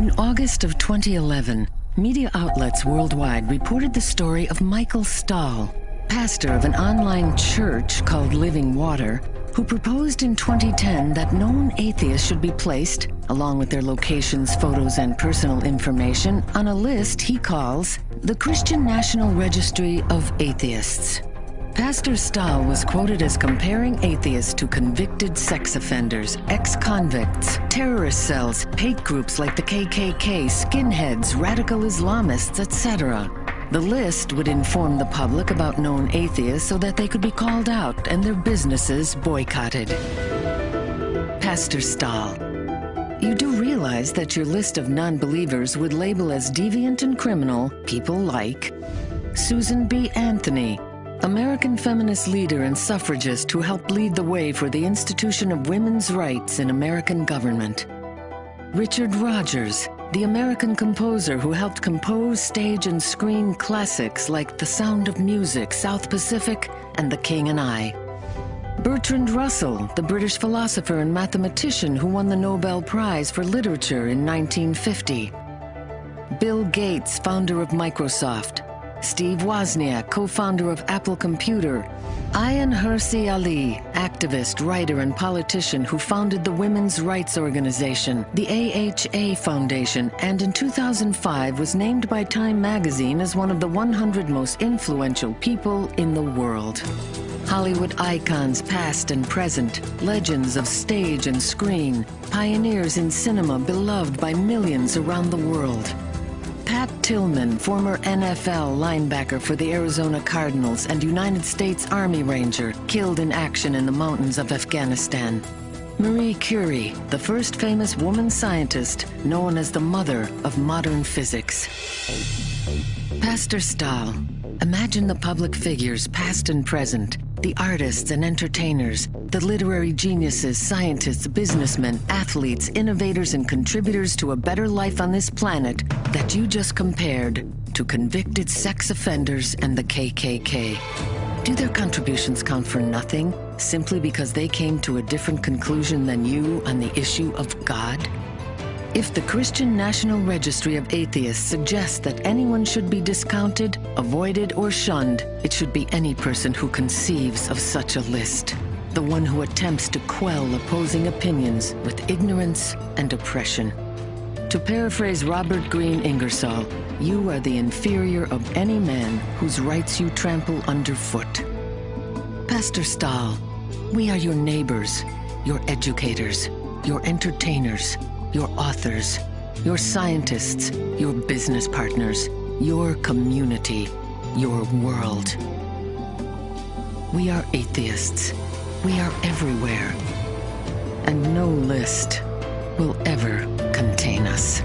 In August of 2011, media outlets worldwide reported the story of Michael Stahl, pastor of an online church called Living Water, who proposed in 2010 that known atheists should be placed, along with their locations, photos, and personal information, on a list he calls the Christian National Registry of Atheists. Pastor Stahl was quoted as comparing atheists to convicted sex offenders, ex-convicts, terrorist cells, hate groups like the KKK, skinheads, radical Islamists, etc. The list would inform the public about known atheists so that they could be called out and their businesses boycotted. Pastor Stahl, you do realize that your list of non-believers would label as deviant and criminal people like Susan B. Anthony, American feminist leader and suffragist who helped lead the way for the institution of women's rights in American government. Richard Rogers, the American composer who helped compose, stage, and screen classics like The Sound of Music, South Pacific, and The King and I. Bertrand Russell, the British philosopher and mathematician who won the Nobel Prize for Literature in 1950. Bill Gates, founder of Microsoft. Steve Wozniak, co-founder of Apple Computer. Ayaan Hirsi Ali, activist, writer, and politician who founded the women's rights organization, the AHA Foundation, and in 2005 was named by Time magazine as one of the 100 most influential people in the world. Hollywood icons past and present, legends of stage and screen, pioneers in cinema beloved by millions around the world. Pat Tillman, former NFL linebacker for the Arizona Cardinals and United States Army Ranger, killed in action in the mountains of Afghanistan. Marie Curie, the first famous woman scientist known as the mother of modern physics. Pastor Stahl, imagine the public figures, past and present, the artists and entertainers, the literary geniuses, scientists, businessmen, athletes, innovators, and contributors to a better life on this planet that you just compared to convicted sex offenders and the KKK. Do their contributions count for nothing simply because they came to a different conclusion than you on the issue of God? If the Christian National Registry of Atheists suggests that anyone should be discounted, avoided, or shunned, it should be any person who conceives of such a list. The one who attempts to quell opposing opinions with ignorance and oppression. To paraphrase Robert Greene Ingersoll, you are the inferior of any man whose rights you trample underfoot. Pastor Stahl, we are your neighbors, your educators, your entertainers, your authors, your scientists, your business partners, your community, your world. We are atheists. We are everywhere. And no list will ever contain us.